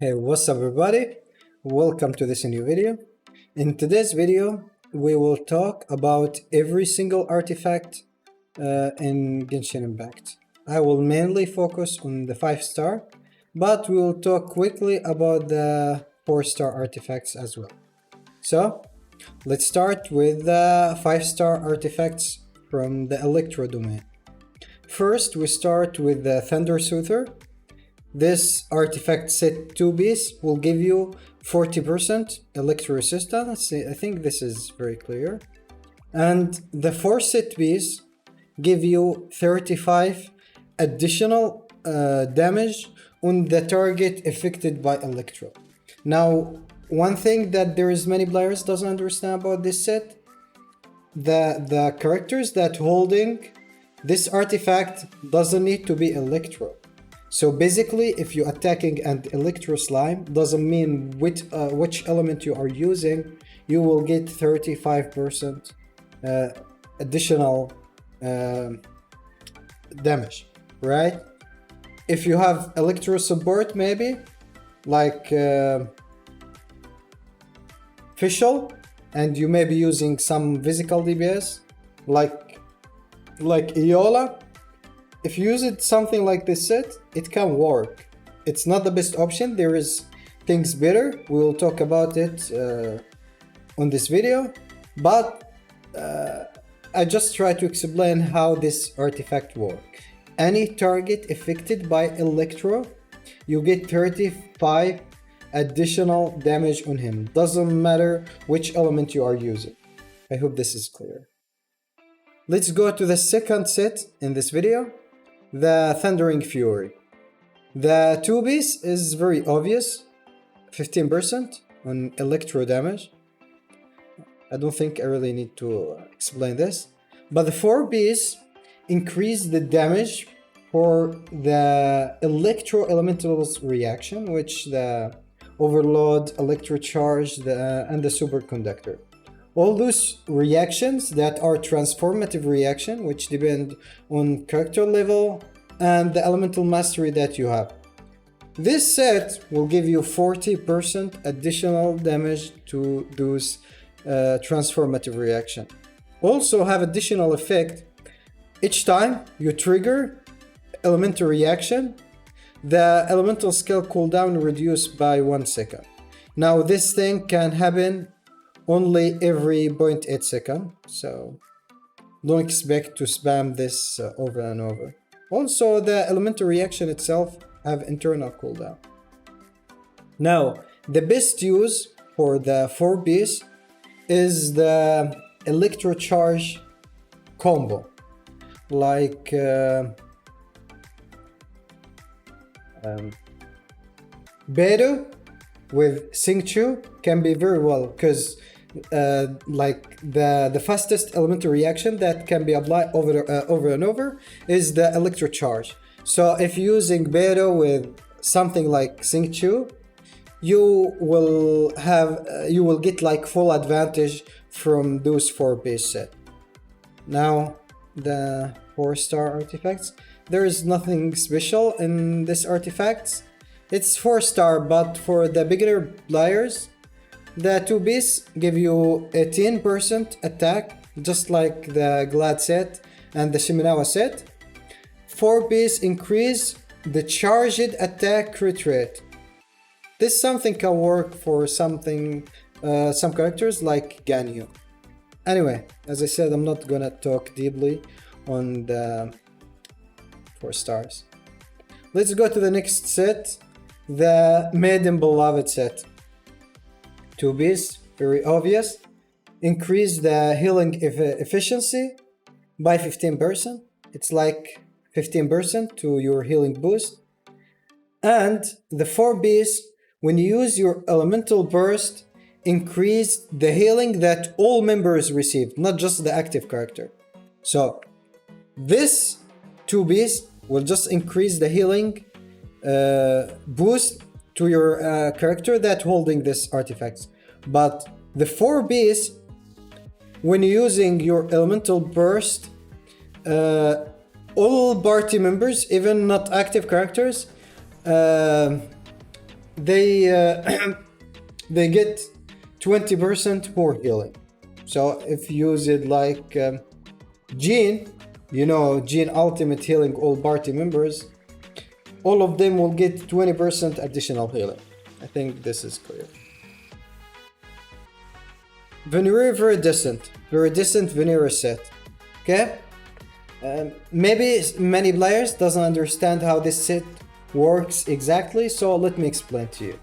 Hey, what's up everybody? Welcome to this new video. In today's video, we will talk about every single artifact in Genshin Impact. I will mainly focus on the 5-star, but we will talk quickly about the 4-star artifacts as well. So, let's start with the 5-star artifacts from the Electro domain. First, we start with the Thunder Soother. This artifact set 2 piece will give you 40% electro resistance. I think this is very clear. And the 4 set piece give you 35 additional damage on the target affected by electro. Now, one thing that there is many players doesn't understand about this set, the characters that holding this artifact doesn't need to be electro. So basically, if you're attacking an electro slime, doesn't mean which element you are using, you will get 35% additional damage, right? If you have electro support, maybe like Fischl, and you may be using some physical DPS, like Iola. If you use it something like this set, it can work. It's not the best option. There is things better. We will talk about it on this video. But I just try to explain how this artifact works. Any target affected by electro, you get 35 additional damage on him. Doesn't matter which element you are using. I hope this is clear. Let's go to the second set in this video. The Thundering Fury. The 2 piece is very obvious, 15% on electro damage. I don't think I really need to explain this. But the 4 piece increase the damage for the electro elementals reaction, which the overload, electro charge, and the superconductor. All those reactions that are transformative reaction, which depend on character level and the elemental mastery that you have. This set will give you 40% additional damage to those transformative reaction. Also have additional effect. Each time you trigger elemental reaction, the elemental skill cooldown reduced by 1 second. Now this thing can happen only every 0.8 seconds, so don't expect to spam this over and over. Also, the elemental reaction itself have internal cooldown. Now, the best use for the 4 piece is the electro charge combo, like Beidou with Xingqiu can be very well, because like the fastest elemental reaction that can be applied over and over is the electro charge. So if you're using Beidou with something like Xingqiu, you will get like full advantage from those 4 piece set. Now the 4-star artifacts, there is nothing special in this artifacts. It's 4-star, but for the beginner players, the 2 piece give you 18% attack, just like the Glad set and the Shiminawa set. 4 piece increase the charged attack crit rate. This something can work for some characters like Ganyu. Anyway, as I said, I'm not gonna talk deeply on the 4 stars. Let's go to the next set, the Maiden Beloved set. 2 piece, very obvious. Increase the healing efficiency by 15%. It's like 15% to your healing boost. And the 4 piece, when you use your elemental burst, increase the healing that all members receive, not just the active character. So this 2 piece will just increase the healing boost to your character that holding this artifacts. But the 4 piece, when you're using your elemental burst, all party members, even not active characters, they they get 20% more healing. So if you use it like Jean, you know, Jean ultimate healing all party members, all of them will get 20% additional healing. I think this is clear. Venerer Viridescent Venerer set. Okay? Maybe many players doesn't understand how this set works exactly, so let me explain to you.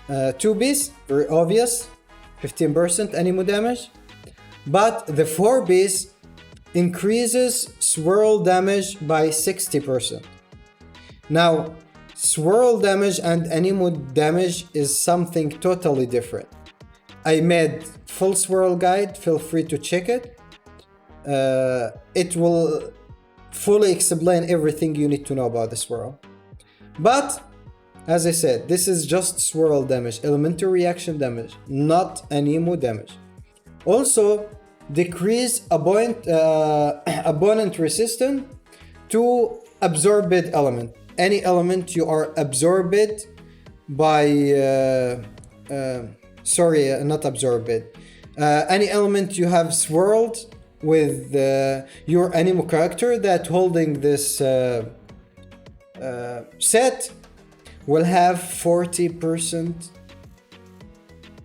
2-piece, very obvious, 15% anemo damage, but the 4-piece increases swirl damage by 60%. Now, swirl damage and anemo damage is something totally different. I made full swirl guide, feel free to check it. It will fully explain everything you need to know about the swirl. But as I said, this is just swirl damage, elemental reaction damage, not anemo damage. Also, decrease opponent resistance to absorbed element. Any element you are absorbed by, not absorbed. Any element you have swirled with your anemo character that holding this set will have 40%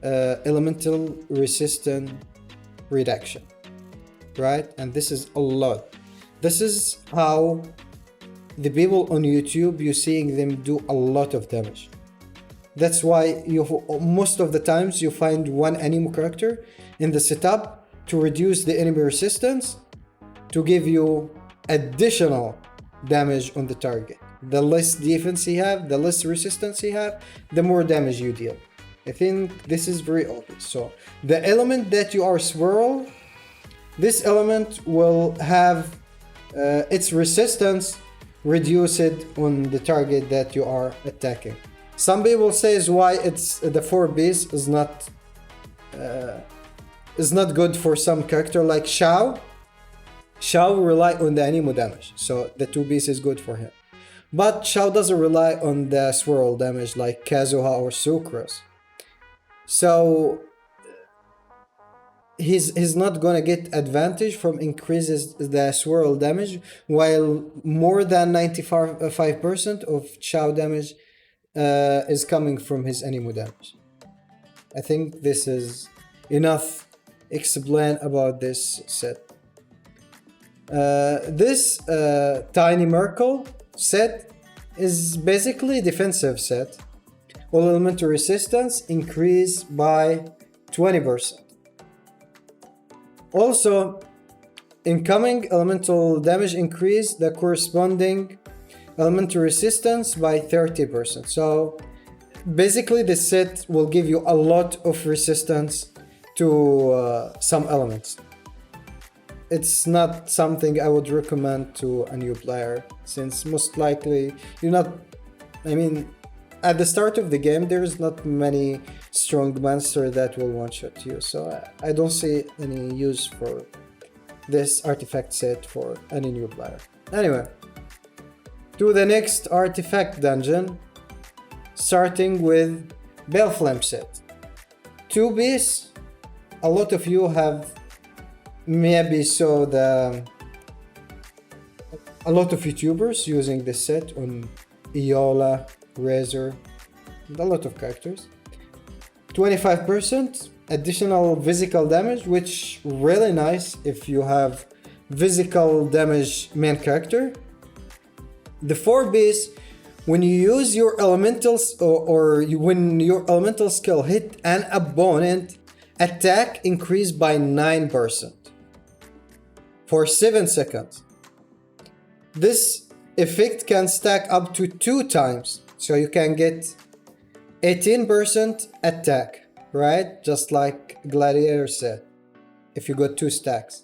elemental resistance reduction, right? And this is a lot. This is how the people on YouTube, you're seeing them do a lot of damage. That's why most of the times you find one anemo character in the setup to reduce the enemy resistance to give you additional damage on the target. The less defense you have, the less resistance you have, the more damage you deal. I think this is very obvious. So the element that you are swirl, this element will have its resistance reduced on the target that you are attacking. Some people says why it's the 4-piece is not good for some character like Xiao. Xiao rely on the anemo damage, so the 2-piece is good for him. But Xiao doesn't rely on the swirl damage like Kazuha or Sucrose. So he's not gonna get advantage from increases the swirl damage, while more than 95% of Xiao damage is coming from his anemo damage. I think this is enough explain about this set. This Tiny Merkle set is basically defensive set. All elemental resistance increase by 20%. Also, incoming elemental damage increase the corresponding elemental resistance by 30%. So basically this set will give you a lot of resistance to some elements. It's not something I would recommend to a new player, since most likely you're not, I mean, at the start of the game there's not many strong monster that will one-shot you, so I don't see any use for this artifact set for any new player. Anyway, to the next artifact dungeon, starting with Baleflame set. 2-piece, a lot of you have maybe saw a lot of YouTubers using this set on Iola, Razor, and a lot of characters. 25% additional physical damage, which really nice if you have physical damage main character. The 4-piece, when you use your elementals when your elemental skill hit an opponent, attack increase by 9% for 7 seconds. This effect can stack up to 2 times, so you can get 18% attack, right? Just like Gladiator said, if you got 2 stacks.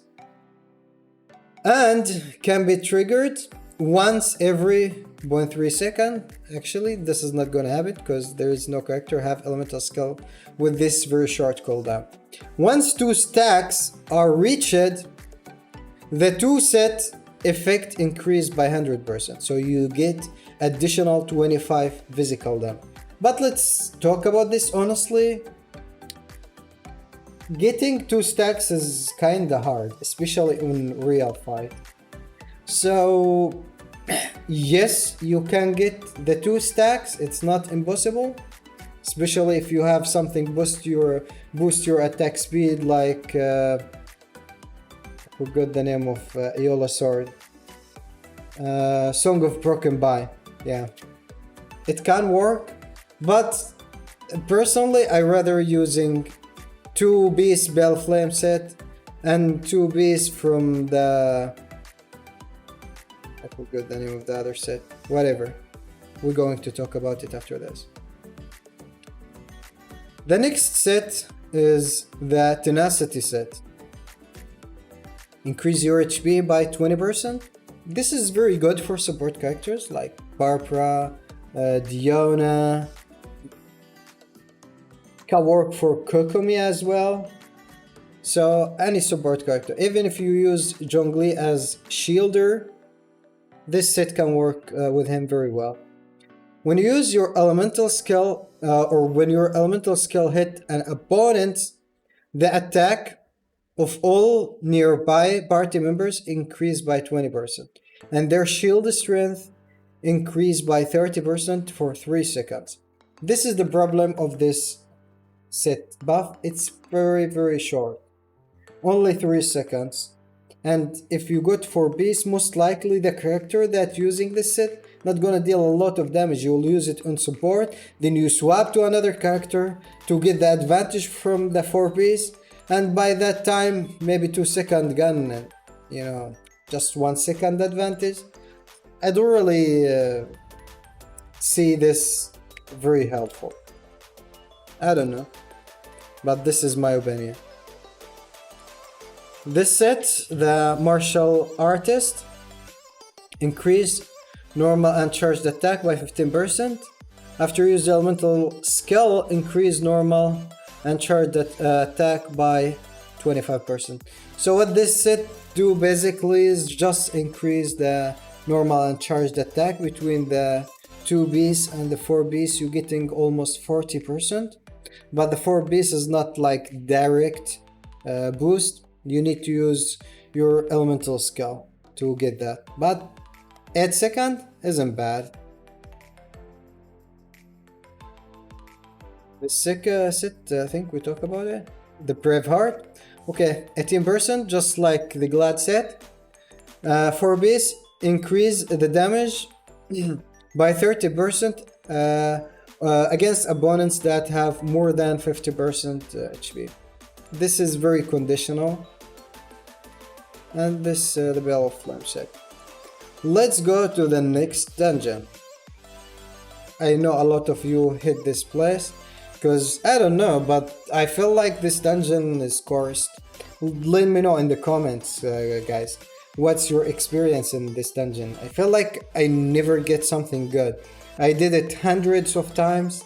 And can be triggered once every 0.3 second. Actually, this is not gonna happen because there is no character have elemental skill with this very short cooldown. Once 2 stacks are reached, the 2 set effect increased by 100%, so you get additional 25 physical damage. But let's talk about this honestly. Getting 2 stacks is kinda hard, especially in real fight. So yes, you can get the 2 stacks, it's not impossible. Especially if you have something boost your attack speed, like I forgot the name of Aeola sword. Song of Broken By. Yeah, it can work, but personally I rather using 2 beast Bell Flame set and 2 beasts from the, I forgot the name of the other set. Whatever, we're going to talk about it after this. The next set is the Tenacity set. Increase your HP by 20%. This is very good for support characters like Barbara, Diona. Can work for Kokomi as well. So any support character, even if you use Zhongli as shielder, this set can work with him very well. When you use your elemental skill, or when your elemental skill hit an opponent, the attack of all nearby party members increase by 20%, and their shield strength increase by 30% for 3 seconds. This is the problem of this set buff. It's very short, only 3 seconds. And if you go for beast, most likely the character that using this set not gonna deal a lot of damage. You'll use it on support, then you swap to another character to get the advantage from the 4 beast, and by that time maybe 2-second gun, and you know, just 1 second advantage. I don't really see this very helpful. I don't know, but this is my opinion. This set, the Martial Artist, increase normal and charged attack by 15%. After use the elemental skill, increase normal and charged attack by 25%. So what this set do basically is just increase the normal and charged attack between the 2 beasts and the 4 beasts. You're getting almost 40%. But the 4 beasts is not like direct boost. You need to use your elemental skill to get that. But 8 seconds isn't bad. The second set, I think we talked about it. The Braveheart. Okay, 18%, just like the Glad set. 4 beasts increase the damage by 30% against opponents that have more than 50% HP. This is very conditional. And this the Bell of Flame set. Let's go to the next dungeon. I know a lot of you hit this place because I don't know, but I feel like this dungeon is cursed. Let me know in the comments, guys. What's your experience in this dungeon? I feel like I never get something good. I did it hundreds of times.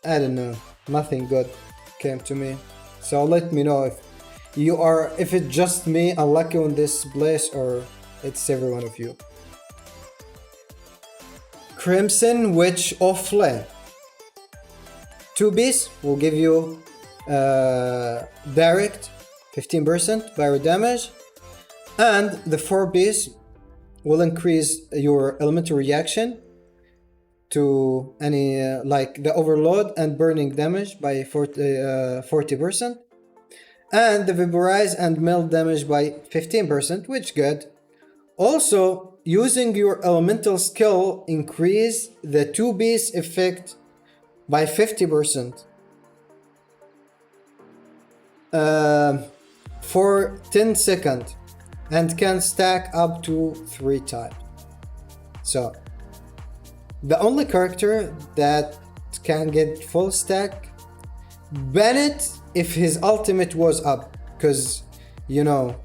I don't know, nothing good came to me. So let me know if it's just me unlucky on this place or it's every one of you. Crimson Witch of Flame. 2 beasts will give you direct 15% fire damage, and the 4 beasts will increase your elemental reaction to any like the overload and burning damage by 40%, and the vaporize and melt damage by 15%, which good. Also, using your elemental skill increase the 2 beast effect by 50% for 10 seconds and can stack up to 3 times. So the only character that can get full stack, Bennett, if his ultimate was up, because you know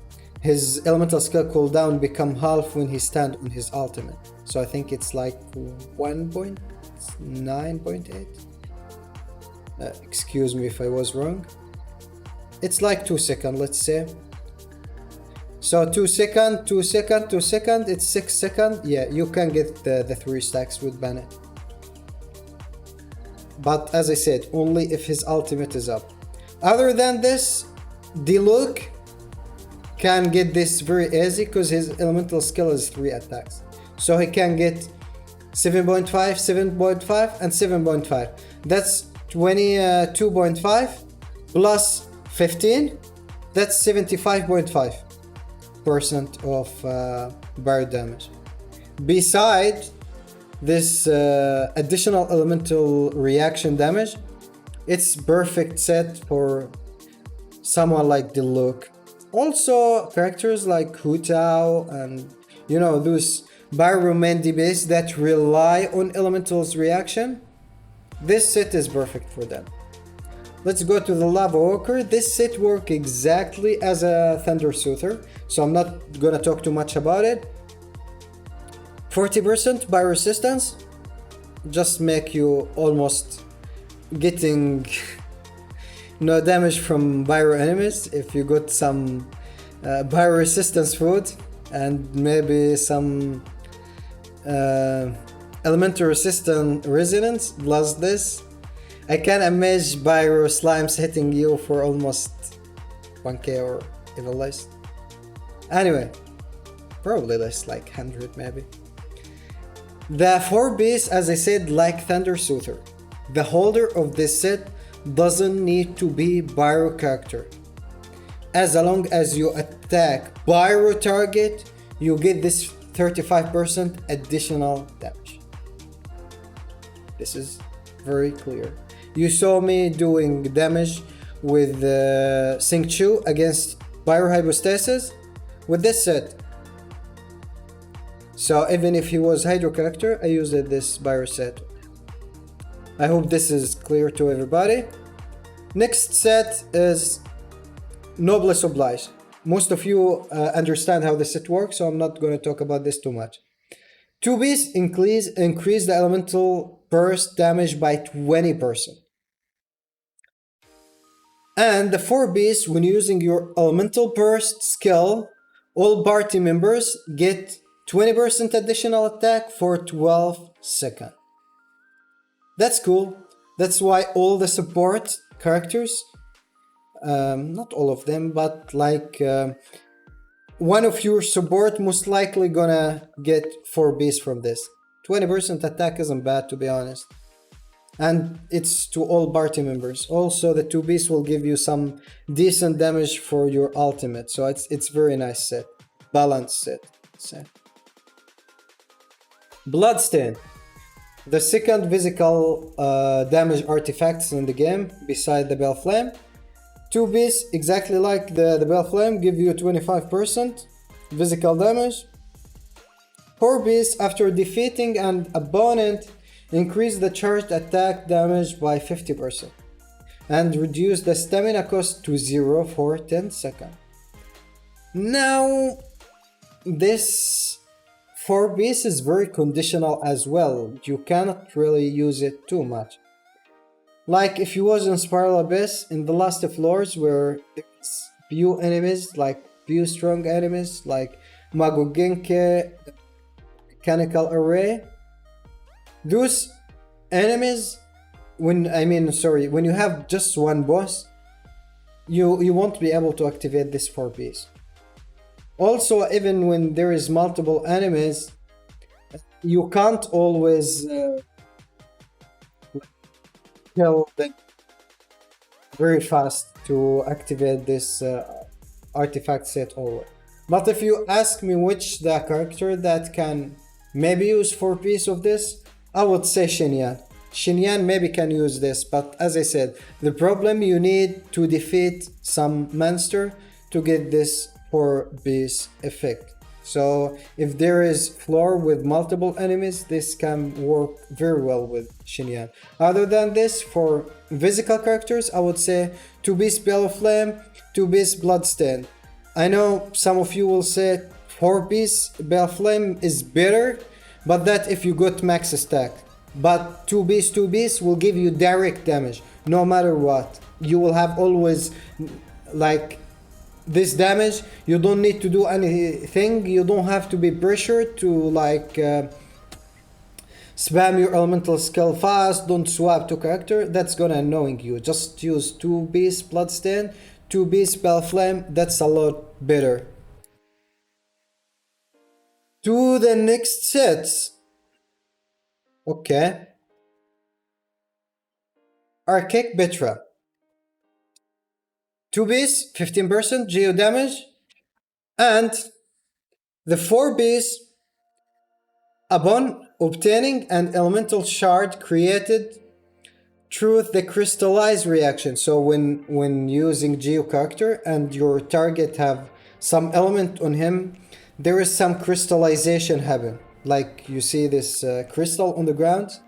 his elemental skill cooldown become half when he stand on his ultimate. So I think it's like 1.9.8. Excuse me if I was wrong. It's like 2 seconds, let's say. So 2 seconds, 2 seconds, 2 seconds, it's 6 seconds. Yeah, you can get the 3 stacks with Bennett. but as I said, only if his ultimate is up. Other than this, Diluc can get this very easy because his elemental skill is 3 attacks. So he can get 7.5, 7.5, and 7.5. That's 22.5 plus 15. That's 75.5% of barrier damage. Besides this additional elemental reaction damage, it's perfect set for someone like Diluc. Also, characters like Hu Tao and those Barrow-main DPS that rely on elementals reaction, this set is perfect for them. Let's go to the Lava Walker. This set works exactly as a Thunder Soother, so I'm not gonna talk too much about it. 40% by resistance, just make you almost getting no damage from Pyro enemies if you got some Pyro resistance food and maybe some elemental resistant resonance plus this. I can imagine Pyro slimes hitting you for almost 1k or even less. Anyway, probably less, like 100 maybe. The 4 beasts, as I said, like Thunder Soother. The holder of this set doesn't need to be Pyro character. As long as you attack Pyro target, you get this 35% additional damage. This is very clear. You saw me doing damage with Xingqiu against Pyro Hypostasis with this set. So even if he was Hydro character, I used this Pyro set. I hope this is clear to everybody. Next set is Noblesse Oblige. Most of you understand how this set works, so I'm not going to talk about this too much. 2 beasts increase the elemental burst damage by 20%. And the 4 beasts, when using your elemental burst skill, all party members get 20% additional attack for 12 seconds. That's cool. That's why all the support characters, not all of them, but like one of your support most likely gonna get 4 beasts from this. 20% attack isn't bad, to be honest. And it's to all party members. Also, the 2 beasts will give you some decent damage for your ultimate. So it's very nice set. Balanced set. Bloodstain. The second physical damage artifacts in the game beside the Bell Flame. 2 beasts, exactly like the Bell Flame, give you 25% physical damage. 4 beasts, after defeating an opponent, increase the charged attack damage by 50% and reduce the stamina cost to 0 for 10 seconds. Now, this 4 beasts is very conditional as well. You cannot really use it too much. Like if you was in Spiral Abyss in the last floors where it's few enemies, like few strong enemies, like Mago Genki, Mechanical Array. Those enemies, when you have just one boss, you won't be able to activate this 4 beasts. Also, even when there is multiple enemies, you can't always kill them very fast to activate this artifact set always. But if you ask me which the character that can maybe use 4 pieces of this, I would say Xinyan. Xinyan maybe can use this, but as I said, the problem, you need to defeat some monster to get this 4 beast effect. So if there is floor with multiple enemies, this can work very well with Xinyan. Other than this, for physical characters, I would say 2 beast Bell of Flame, 2 beast Bloodstain. I know some of you will say 4 beast Bell of Flame is better, but that if you got max stack. But 2 beasts will give you direct damage, no matter what. You will have always like this damage. You don't need to do anything. You don't have to be pressured to like spam your elemental skill fast, don't swap to character, that's gonna annoying you. Just use 2 beast bloodstain, 2 beast spell flame, that's a lot better. To the next sets. Okay. Archaic Betra. 2 beasts, 15% geo damage, and the 4 beasts, upon obtaining an elemental shard created through the crystallize reaction. So when using geo character and your target have some element on him, there is some crystallization happen. Like you see this crystal on the ground.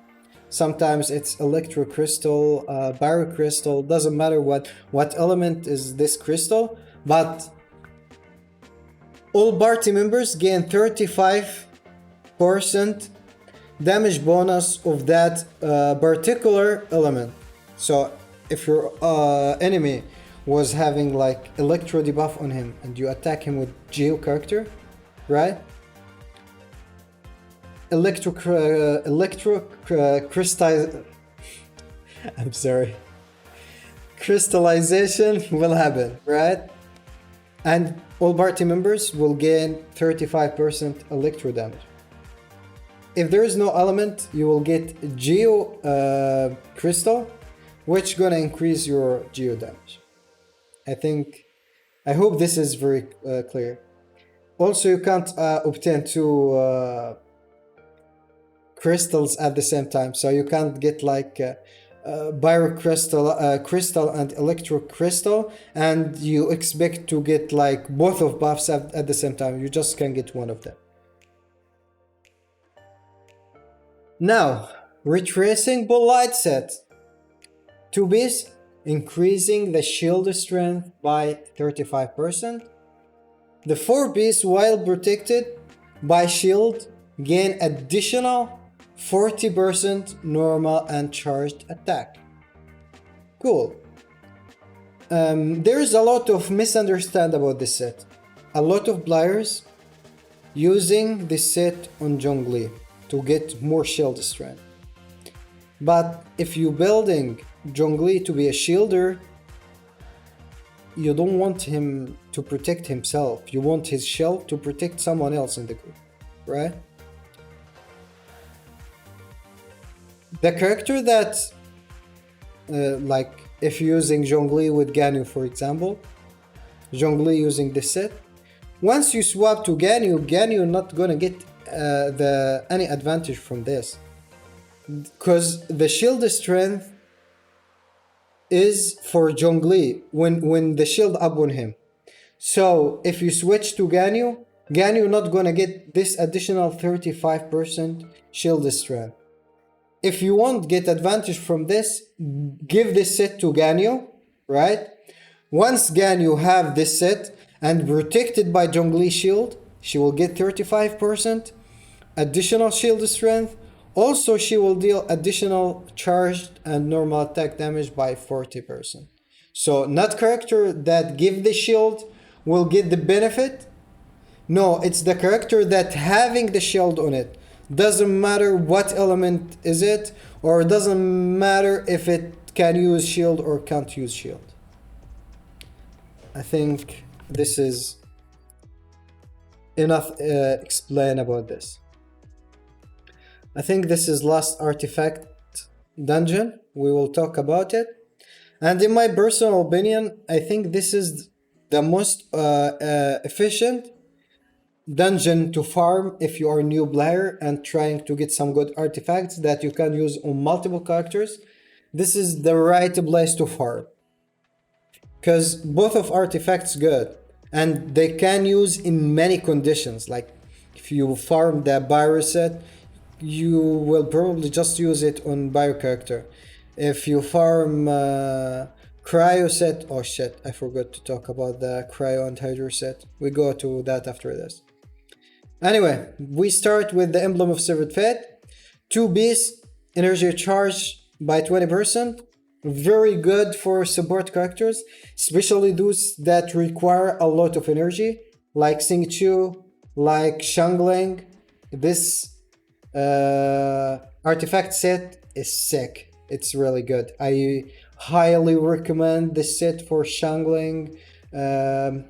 Sometimes it's electro crystal, barrow crystal, doesn't matter what element is this crystal, but all party members gain 35% damage bonus of that particular element. So if your enemy was having like electro debuff on him and you attack him with geo character, right? I'm sorry. Crystallization will happen, right? And all party members will gain 35% electro damage. If there is no element, you will get geo crystal, which gonna increase your geo damage. I hope this is very clear. Also, you can't obtain 2 crystals at the same time, so you can't get like pyro crystal and electro crystal, and you expect to get like both of buffs at the same time. You just can get one of them. Now, Retracing Bolide set. 2 beasts, increasing the shield strength by 35%. The 4 beasts, while protected by shield, gain additional 40% normal and charged attack. Cool. There is a lot of misunderstanding about this set. A lot of players using this set on Zhongli to get more shield strength. But if you're building Zhongli to be a shielder, you don't want him to protect himself. You want his shield to protect someone else in the group, right? The character that, like if you're using Zhongli with Ganyu, for example, Zhongli using this set, once you swap to Ganyu not gonna get any advantage from this, because the shield strength is for Zhongli when the shield up on him. So if you switch to Ganyu not gonna get this additional 35% shield strength. If you want get advantage from this, give this set to Ganyu, right? Once Ganyu have this set and protected by Zhongli shield, she will get 35% additional shield strength. Also, she will deal additional charged and normal attack damage by 40%. So not character that give the shield will get the benefit. No, it's the character that having the shield on it. Doesn't matter what element is it, or doesn't matter if it can use shield or can't use shield. I think this is enough explain about this. I think this is last artifact dungeon. We will talk about it. And in my personal opinion, I think this is the most efficient dungeon to farm if you are a new player and trying to get some good artifacts that you can use on multiple characters. This is the right place to farm, because both of artifacts good and they can use in many conditions. Like if you farm the Pyro set, you will probably just use it on Pyro character. If you farm Cryo set, oh shit, I forgot to talk about the Cryo and Hydro set. We go to that after this. Anyway, we start with the Emblem of Severed Fate. 2 beasts, energy charge by 20%. Very good for support characters, especially those that require a lot of energy, like Xingqiu, like Shangling. This Artifact set is sick. It's really good. I highly recommend this set for Shangling, Xingqiu,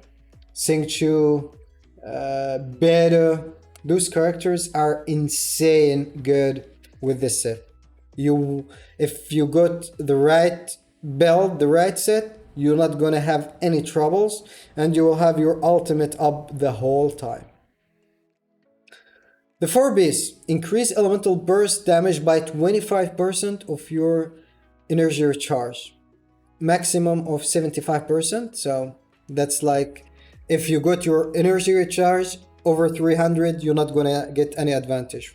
Beta. Those characters are insane good with this set. If you got the right build, the right set, you're not gonna have any troubles, and you will have your ultimate up the whole time. The 4Bs increase elemental burst damage by 25% of your energy recharge, maximum of 75%. So that's like if you got your energy recharge over 300, you're not gonna get any advantage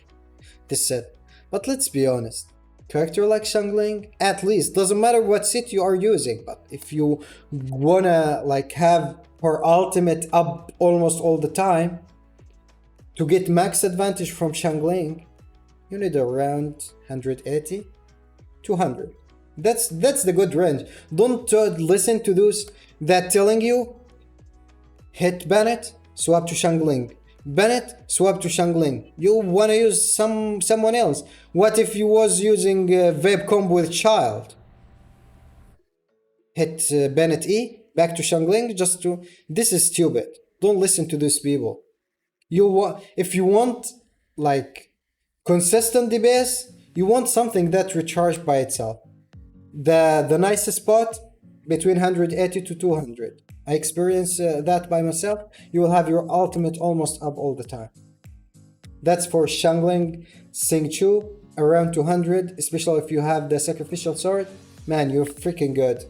this set. But let's be honest, character like Shangling, at least, doesn't matter what set you are using, but if you wanna like have her ultimate up almost all the time, to get max advantage from Shangling, you need around 180, 200. That's the good range. Don't listen to those that telling you hit Bennett, swap to Shangling. Bennett, swap to Shangling. You wanna use someone else. What if you was using Vape Combo with Child? Hit Bennett E, back to Shangling, just to... This is stupid. Don't listen to these people. If you want like consistent DPS, you want something that recharged by itself. The nicest spot between 180 to 200. I experienced that by myself. You will have your ultimate almost up all the time. That's for Shangling, Xingqiu, around 200, especially if you have the sacrificial sword. Man, you're freaking good.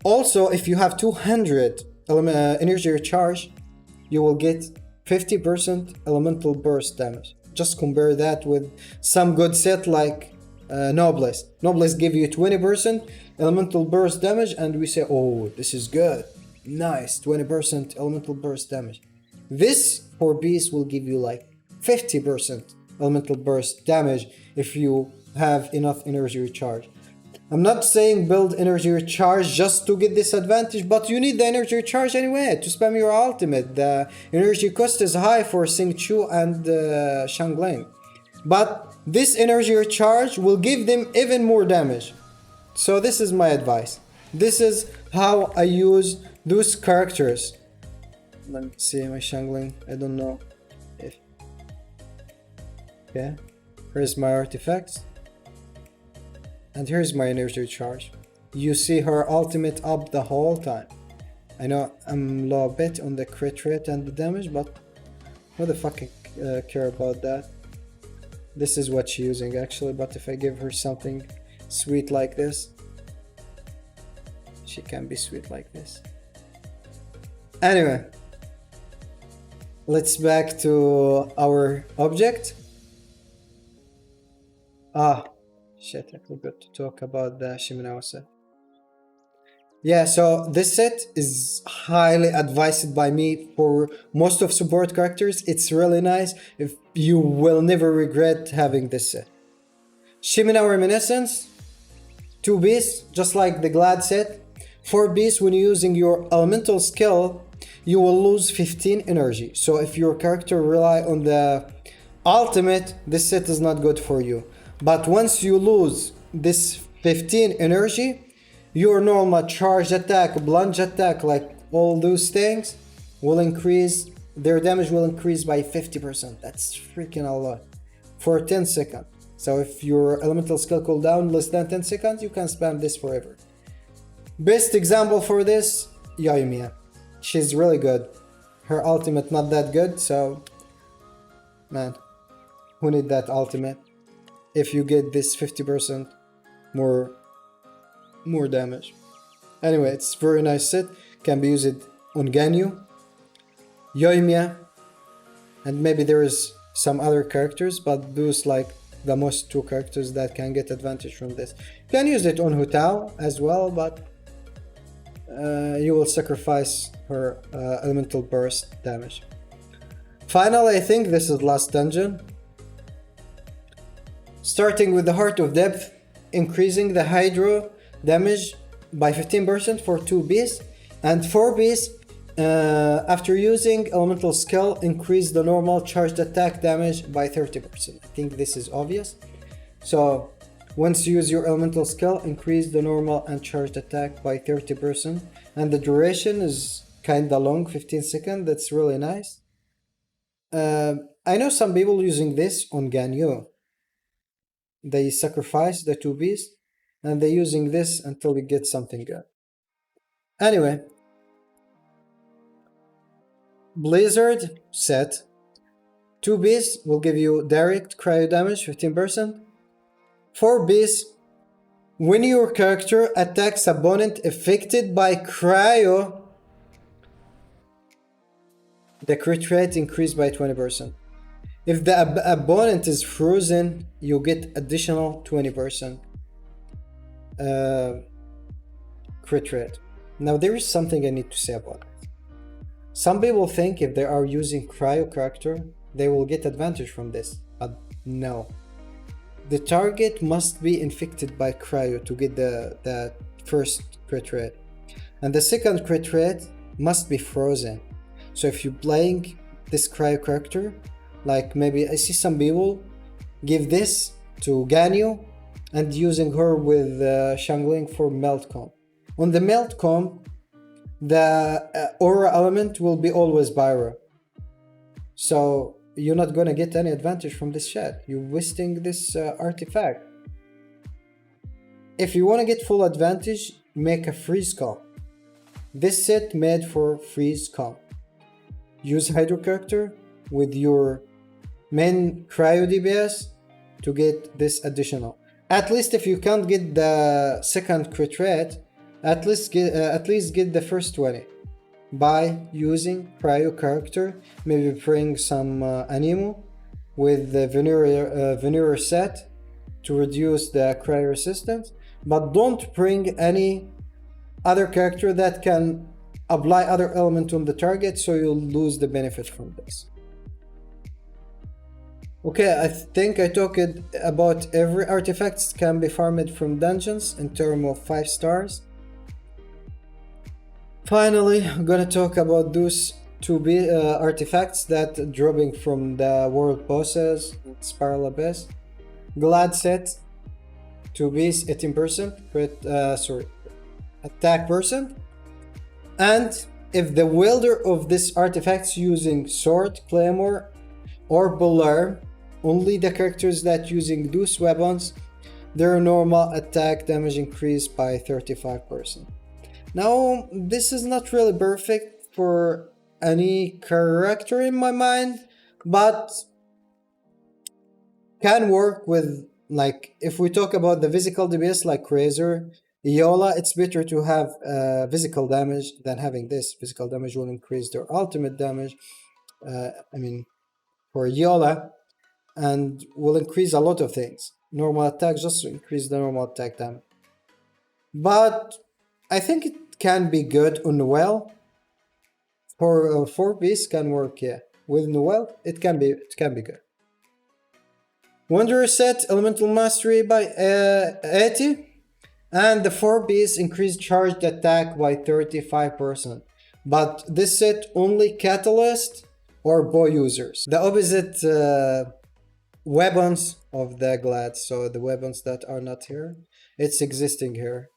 Also, if you have 200 energy recharge, you will get 50% elemental burst damage. Just compare that with some good set like Noblesse. Noblesse give you 20% elemental burst damage, and we say, oh, this is good. Nice, 20% elemental burst damage. This 4Bs will give you like 50% elemental burst damage if you have enough energy recharge. I'm not saying build energy recharge just to get this advantage, but you need the energy recharge anyway to spam your ultimate. The energy cost is high for Xingqiu and Shangling. But this energy recharge will give them even more damage. So this is my advice. This is how I use those characters. Let me see my Shangling. I don't know if... Okay. Here's my artifacts. And here's my energy recharge. You see her ultimate up the whole time. I know I'm low a bit on the crit rate and the damage, but who the fuck care about that? This is what she's using actually, but if I give her something sweet like this, she can be sweet like this. Anyway, let's back to our object. Shit, I forgot to talk about the Shiminawa set. Yeah, so this set is highly advised by me for most of support characters. It's really nice. If you will never regret having this set. Shiminawa Reminiscence, 2Bs, just like the Glad set. 4Bs, when you're using your elemental skill, you will lose 15 energy. So if your character rely on the ultimate, this set is not good for you. But once you lose this 15 energy, your normal charged attack, plunge attack, like all those things will increase, their damage will increase by 50%. That's freaking a lot for 10 seconds. So if your elemental skill cooldown less than 10 seconds, you can spam this forever. Best example for this, Yoimiya. She's really good. Her ultimate not that good, so man, who need that ultimate? If you get this 50% more damage. Anyway, it's very nice set. Can be used on Ganyu, Yoimiya, and maybe there is some other characters, but those like the most two characters that can get advantage from this. You can use it on Hutao as well, but you will sacrifice her elemental burst damage. Finally, I think this is last dungeon. Starting with the Heart of Depth, increasing the Hydro damage by 15% for 2Bs, and 4Bs After using elemental skill, increase the normal charged attack damage by 30%. I think this is obvious. So once you use your elemental skill, increase the normal and charged attack by 30%. And the duration is kinda long, 15 seconds. That's really nice. I know some people using this on Ganyu. They sacrifice the 2 beasts and they're using this until you get something good. Anyway, Blizzard set 2 beasts will give you direct cryo damage 15%. 4 beasts, when your character attacks opponent affected by cryo, the crit rate increased by 20%. If the opponent is frozen, you get additional 20% crit rate. Now there is something I need to say about it. Some people think if they are using cryo character, they will get advantage from this, but no. The target must be infected by cryo to get the first crit rate. And the second crit rate must be frozen. So if you're playing this cryo character, like maybe I see some people give this to Ganyu and using her with Shangling for Melt Comb. On the Melt Comb, the aura element will be always Pyro. So you're not gonna get any advantage from this shit. You're wasting this artifact. If you wanna get full advantage, make a freeze comb. This set made for freeze comb. Use Hydro character with your main cryo DPS to get this additional. At least if you can't get the second crit rate, at least get the first 20 by using cryo character. Maybe bring some Anemo with the Venerer set to reduce the cryo resistance, but don't bring any other character that can apply other element on the target, so you'll lose the benefit from this. Okay, I think I talked about every artifact can be farmed from dungeons in terms of 5 stars. Finally, I'm gonna talk about those 2 artifacts that dropping from the world bosses, Spiral Abyss. Glad set 2 beasts 18% attack percent. And if the wielder of this artifacts using sword, claymore, or polearm, only the characters that using those weapons, their normal attack damage increased by 35%. Now, this is not really perfect for any character in my mind, but can work with, like, if we talk about the physical DPS like Razor, Iola, it's better to have physical damage than having this. Physical damage will increase their ultimate damage, for Iola, and will increase a lot of things. Normal attack just to increase the normal attack damage. But I think it can be good on Noelle. For 4 beasts can work, yeah. With Noelle, it can be good. Wanderer set elemental mastery by 80, and the 4 beasts increase charged attack by 35%. But this set only catalyst or bow users. The opposite weapons of the glad, so the weapons that are not here, it's existing here.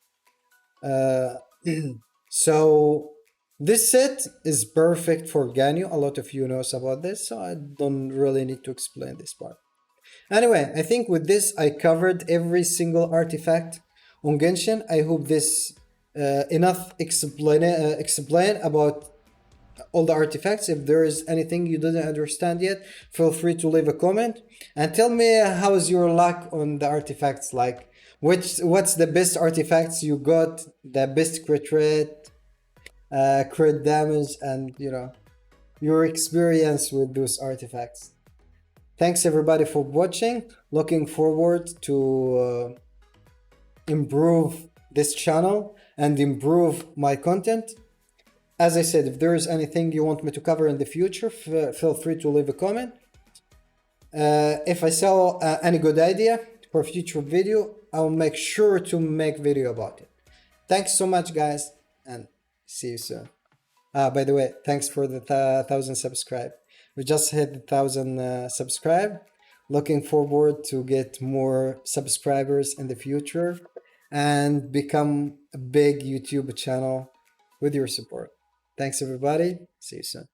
So this set is perfect for Ganyu. A lot of you knows about this, so I don't really need to explain this part. Anyway, I think with this I covered every single artifact on Genshin. I hope this enough explain about all the artifacts. If there is anything you didn't understand yet, feel free to leave a comment and tell me how's your luck on the artifacts. Like, what's the best artifacts you got, the best crit rate, crit damage, and your experience with those artifacts. Thanks everybody for watching. Looking forward to improve this channel and improve my content. As I said, if there is anything you want me to cover in the future, feel free to leave a comment. If I saw any good idea for future video, I'll make sure to make video about it. Thanks so much guys, and see you soon. By the way, thanks for the 1,000 subscribe. We just hit the 1,000 subscribe. Looking forward to get more subscribers in the future and become a big YouTube channel with your support. Thanks everybody. See you soon.